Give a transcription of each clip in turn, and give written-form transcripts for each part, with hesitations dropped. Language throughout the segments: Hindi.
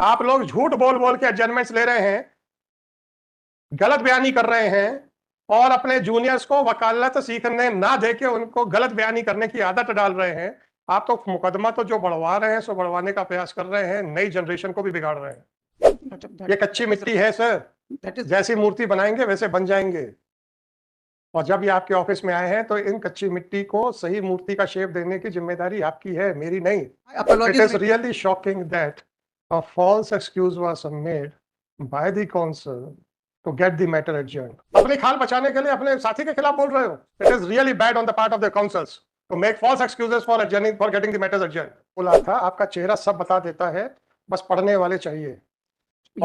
आप लोग झूठ बोल बोल के एडजमेंट्स ले रहे हैं, गलत बयानी कर रहे हैं और अपने जूनियर्स को वकालत सीखने ना देके उनको गलत बयानी करने की आदत डाल रहे हैं। आप तो मुकदमा तो जो बढ़वा रहे हैं सो बढ़वाने का प्रयास कर रहे हैं, नई जनरेशन को भी बिगाड़ रहे हैं। ये कच्ची मिट्टी है सर, जैसी मूर्ति बनाएंगे वैसे बन जाएंगे। और जब ये आपके ऑफिस में आए हैं तो इन कच्ची मिट्टी को सही मूर्ति का शेप देने की जिम्मेदारी आपकी है, मेरी नहीं। It is really shocking that a false excuse was made by the counsel to get the matter adjourned. अपनी खाल बचाने के लिए अपने साथी के खिलाफ बोल रहे हो। It is really bad on the part of the counsels to make false excuses for adjourning, for getting the matters adjourned. बोला था आपका चेहरा सब बता देता है, बस पढ़ने वाले चाहिए।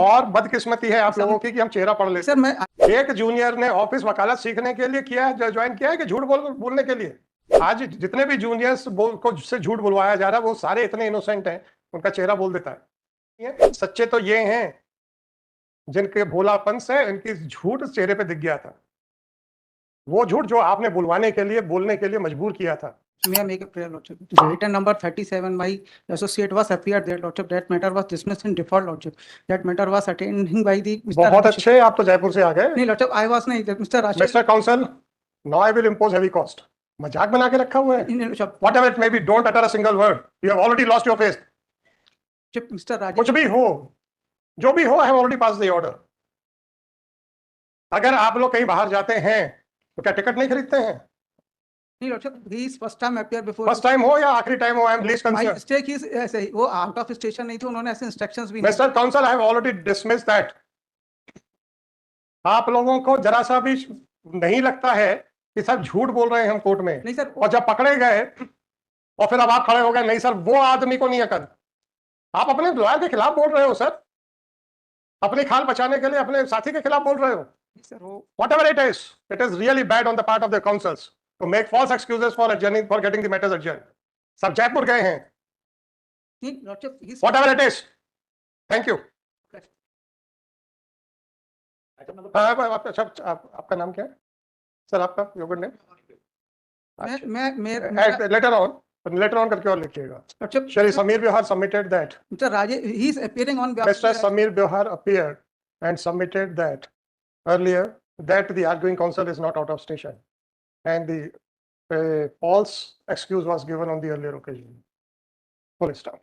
और बदकिस्मती है आप लोगों की कि हम चेहरा पढ़ लेते। सर मैं एक जूनियर ने ऑफिस वकालत सीखने के लिए किया है, ज्वाइन किया है कि झूठ बोलने के लिए। आज जितने भी जूनियर्स को से झूठ बुलवाया जा रहा है वो सारे इतने इनोसेंट हैं, उनका चेहरा बोल देता है। सच्चे तो ये हैं जिनके भोलापन से इनकी झूठ चेहरे पे दिख गया था, वो झूठ जो आपने बुलवाने के लिए बोलने के लिए मजबूर किया था। May I make a prayer, Lordship? Item number 37, my associate was appeared there, Lordship. That matter was dismissed in default, Lordship. That matter was attending by the Mr. बहुत अच्छे, आप तो जयपुर से आ गए। नहीं Lordship, I was नहीं, Mr. Rashid. Mr. Counsel, now I will impose heavy cost. मजाक बना के रखा हुआ है। नहीं Lordship. Whatever it may be, don't utter a single word. You have already lost your face. Mr. Rashid. कुछ भी हो, जो भी हो, I have already passed the order. अगर आप लोग कहीं बाहर जाते हैं तो क्या टिकट नहीं खरीदते हैं? नहीं Lordship, he is first time appear before. First time हो या आखिरी टाइम हो, I am least My concerned. mistake is ऐसे ही, वो out of station नहीं थे, उन्होंने ऐसे instructions भी Mr. Counsel, I have already dismissed that. आप लोगों को जरा सा भी नहीं लगता है कि सब झूठ बोल रहे हैं हम कोर्ट में? नहीं सर। और जब पकड़े गए और फिर अब आप खड़े हो गए, नहीं सर वो आदमी को नहीं अकल। आप अपने लॉयर के खिलाफ बोल रहे हो सर, अपनी खाल बचाने के लिए अपने साथी के खिलाफ बोल रहे हो। Whatever it is really bad on the part of the counsels to make false excuses for adjourning, for getting the matters adjourned. सब जयपुर गए हैं। Whatever it is. Thank you. आपका नाम क्या है सर? आपका योगेंद्र नेम? लेटर ऑन करके और लिखिएगा। Shri Sameer Bihar submitted that. Mr. Rajesh, he is appearing on behalf. Mr. Samir Bihar appeared and submitted that earlier that the arguing counsel is not out of station, and the false excuse was given on the earlier occasion. Full stop.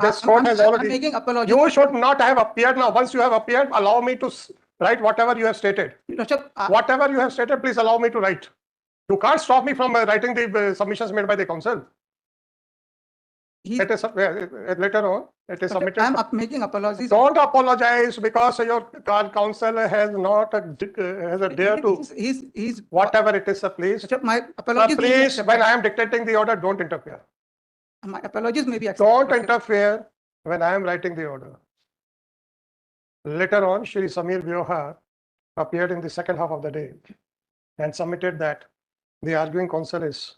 This court has already. Making apology. You should not have appeared now. Once you have appeared, allow me to write whatever you have stated. Whatever you have stated, please allow me to write. You can't stop me from writing the submissions made by the counsel. It is later on. It is submitted. I am making apologies. Don't apologize because your counsel has not has a dare to. He's Whatever it is, sir, please. My apologies. Please, when I am dictating the order, don't interfere. My apologies may be accepted. Don't interfere when I am writing the order. Later on, Shri Samir Bihar appeared in the second half of the day and submitted that the arguing counsel is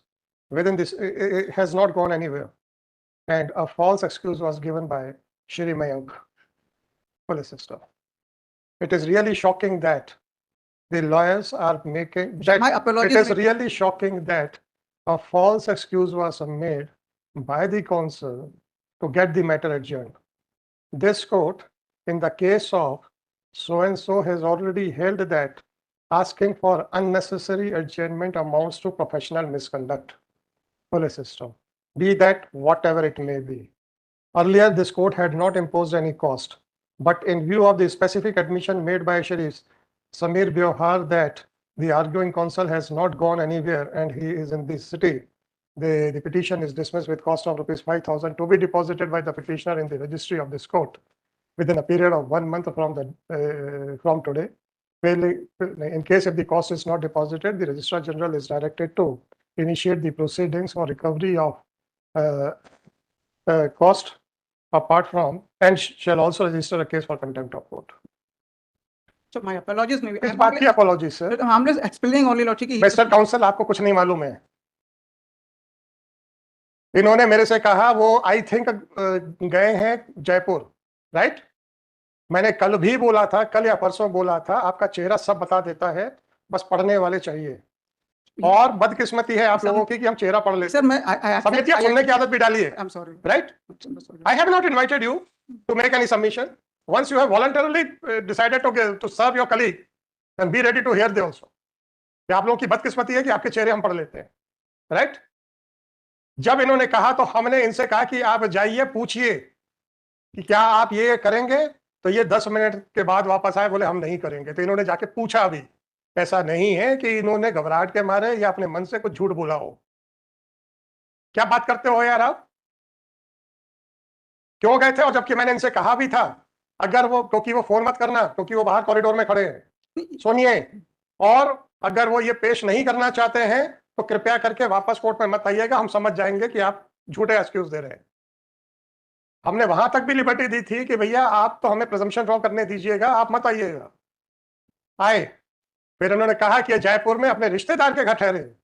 within this, it has not gone anywhere. And a false excuse was given by Shri Mayank, police system. It is really shocking that the lawyers are making that. My apologies. It is really shocking that a false excuse was made by the counsel to get the matter adjourned. This court, in the case of so and so, has already held that asking for unnecessary adjournment amounts to professional misconduct. Police system. Be that whatever it may be. Earlier, this court had not imposed any cost, but in view of the specific admission made by Shri Samir Bihar that the arguing counsel has not gone anywhere and he is in this city, the petition is dismissed with cost of ₹5,000 to be deposited by the petitioner in the registry of this court within a period of 1 month from today. In case if the cost is not deposited, the Registrar General is directed to initiate the proceedings for recovery of cost apart from, and shall also register a case for contempt of court. So my apologies may be. इस बात की apology sir. I'm just explaining only Lordship. Mr. Counsel, आपको कुछ नहीं मालूम है। इन्होंने मेरे से कहा वो आई थिंक गए हैं जयपुर, राइट? मैंने कल भी बोला था, कल या परसों बोला था, आपका चेहरा सब बता देता है, बस पढ़ने वाले चाहिए। और बदकिस्मती है आप लोगों की कि हम चेहरा पढ़ लेते हैं। सर मैं समितियां सुनने की आदत भी डाली है। I'm sorry. Right? I have not invited you. to make any submission. Once you have voluntarily decided to serve your colleague, then be ready to hear they also. कि आप लोगों की बदकिस्मती है कि आपके चेहरे हम पढ़ लेते हैं, राइट? जब इन्होंने कहा तो हमने इनसे कहा कि आप जाइए पूछिए कि क्या आप ये करेंगे, तो ये 10 मिनट के बाद वापस आए, बोले हम नहीं करेंगे। तो इन्होंने जाके पूछा भी। ऐसा नहीं है कि इन्होंने घबराहट के मारे या अपने मन से कुछ झूठ बोला हो। क्या बात करते हो यार आप? क्यों गए थे? और जबकि मैंने इनसे कहा भी था, अगर वो, क्योंकि वो फोन मत करना, क्योंकि वो बाहर कॉरिडोर में खड़े हैं, सुनिए, और अगर वो ये पेश नहीं करना चाहते हैं तो कृपया करके वापस कोर्ट में मत आइएगा, हम समझ जाएंगे कि आप झूठे एक्सक्यूज दे रहे हैं। हमने वहां तक भी लिबर्टी दी थी कि भैया आप तो हमें प्रिजम्पशन ड्रॉ करने दीजिएगा, आप मत आइएगा। आए, फिर उन्होंने कहा कि जयपुर में अपने रिश्तेदार के घर ठहरे।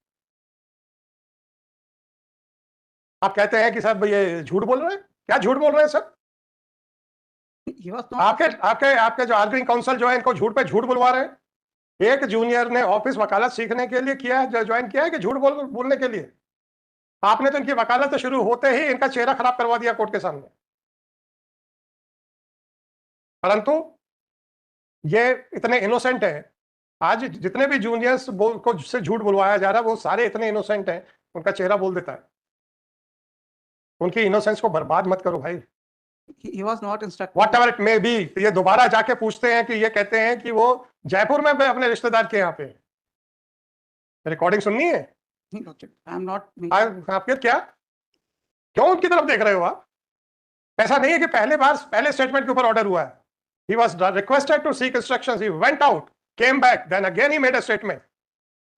आप कहते हैं कि साहब ये झूठ बोल रहे हैं। क्या झूठ बोल रहे हैं सर? He was not. आपके आपके आपके जो आर्गुइंग काउंसिल जो है, इनको झूठ पे झूठ बुलवा रहे हैं। एक जूनियर ने ऑफिस वकालत सीखने के लिए किया है, ज्वाइन किया है कि झूठ बोलने के लिए? आपने तो इनकी वकालत शुरू होते ही इनका चेहरा खराब करवा दिया कोर्ट के सामने। परंतु ये इतने इनोसेंट है, आज जितने भी जूनियर्स को से झूठ बुलवाया जा रहा है वो सारे इतने इनोसेंट हैं, उनका चेहरा बोल देता है। उनकी इनोसेंस को बर्बाद मत करो भाई। He was not instructed. Whatever it may be, ये दोबारा जाके पूछते हैं कि ये कहते हैं कि वो जयपुर में अपने रिश्तेदार के यहाँ पे। रिकॉर्डिंग सुननी है? I'm not. आपके क्या, क्यों उनकी तरफ देख रहे हो आप? ऐसा नहीं है कि पहले स्टेटमेंट के ऊपर ऑर्डर हुआ है। He was requested to seek instructions. He went out, came back, then again he made a statement.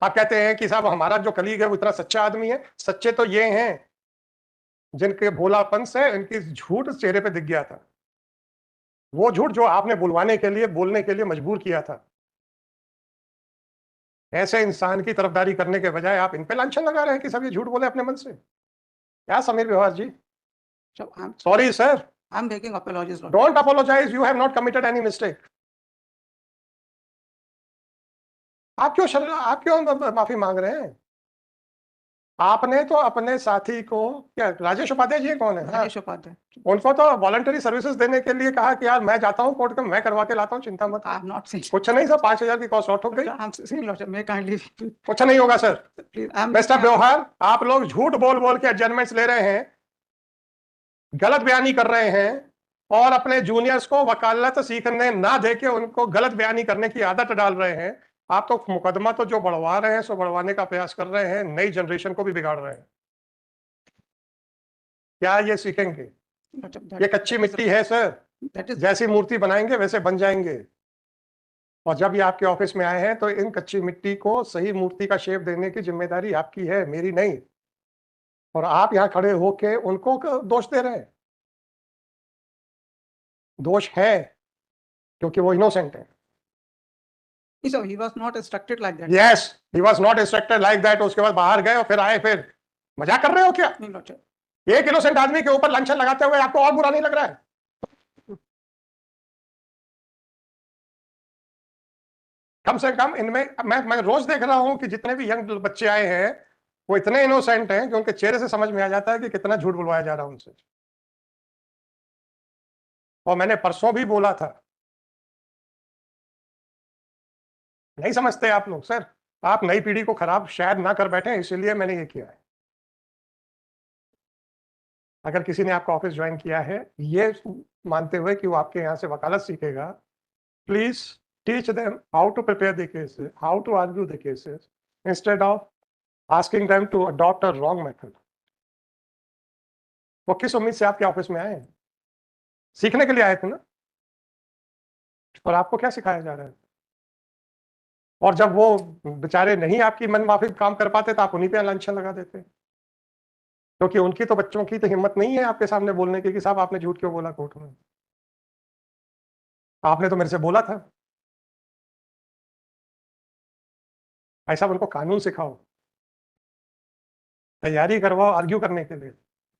आप कहते हैं कि साहब हमारा जो कलीग है वो इतना सच्चा आदमी है। सच्चे तो ये हैं जिनके भोलापन से इनकी झूठ चेहरे पे दिख गया था। वो झूठ जो आपने बोलने के लिए मजबूर किया था। ऐसे इंसान की तरफदारी करने के बजाय आप इन पे लांछन लगा रहे हैं कि सब ये झूठ बोले अपने मन से। क्या समीर व्यवहार जी? Sorry sir, I'm making apologies. Lord. Don't apologise, you have not committed any mistake. आप क्यों माफी मांग रहे हैं? आपने तो अपने साथी को, क्या राजेश उपाध्याय जी कौन है? राजेश उपाध्याय। उनको तो वॉलंटरी सर्विसेज देने के लिए कहा कि यार मैं जाता हूँ कोर्ट में, मैं करवा के लाता हूँ, चिंता मत। कुछ नहीं सर, 5,000 की कॉस्ट आउट हो गई। कुछ नहीं होगा सर। मिस्टर व्यवहार, आप लोग झूठ बोल के एडजमेंट्स ले रहे हैं, गलत बयानी कर रहे हैं, और अपने जूनियर्स को वकालत सीखने ना देके उनको गलत बयानी करने की आदत डाल रहे हैं। आप तो मुकदमा तो जो बढ़वा रहे हैं सो बढ़वाने का प्रयास कर रहे हैं, नई जनरेशन को भी बिगाड़ रहे हैं। क्या ये सीखेंगे? ये कच्ची मिट्टी है सर, जैसी मूर्ति बनाएंगे वैसे बन जाएंगे। और जब ये आपके ऑफिस में आए हैं तो इन कच्ची मिट्टी को सही मूर्ति का शेप देने की जिम्मेदारी आपकी है, मेरी नहीं। और आप यहाँ खड़े होके उनको दोष दे रहे हैं। दोष है क्योंकि वो इनोसेंट है। So he was not instructed like that. Yes, he was not instructed like that. उसके बाद बाहर गए और फिर आए। फिर मजाक कर रहे हो क्या? एक इनोसेंट आदमी के ऊपर लांछन लगाते हुए आपको और बुरा नहीं लग रहा है? कम से कम इनमें मैं रोज देख रहा हूं कि जितने भी यंग बच्चे आए हैं वो इतने इनोसेंट हैं कि उनके चेहरे से समझ में आ जाता है कि कितना झूठ बुलवाया जा रहा है उनसे। और मैंने परसों भी बोला था, नहीं समझते आप लोग सर, आप नई पीढ़ी को खराब शायद ना कर बैठे, इसीलिए मैंने ये किया है। अगर किसी ने आपका ऑफिस ज्वाइन किया है ये मानते हुए कि वो आपके यहाँ से वकालत सीखेगा, please teach them how to prepare the cases, how to argue the cases, instead of asking them to adopt a wrong method. वो किस उम्मीद से आपके ऑफिस में आए हैं? सीखने के लिए आए थे ना? और आपको क्या सिखाया जा रहा है? और जब वो बेचारे नहीं आपकी मन माफी काम कर पाते तो आप उन्हीं पे लांछन लगा देते, क्योंकि उनकी तो बच्चों की तो हिम्मत नहीं है आपके सामने बोलने की कि साहब आपने झूठ क्यों बोला कोर्ट में। आपने तो मेरे से बोला था। ऐसा उनको कानून सिखाओ, तैयारी करवाओ आर्ग्यू करने के लिए,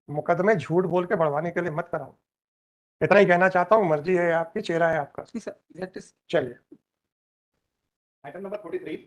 मुकदमे झूठ बोल के बढ़वाने के लिए मत कराओ। इतना ही कहना चाहता हूँ, मर्जी है आपकी, चेहरा है आपका। चलिए, Item number 43.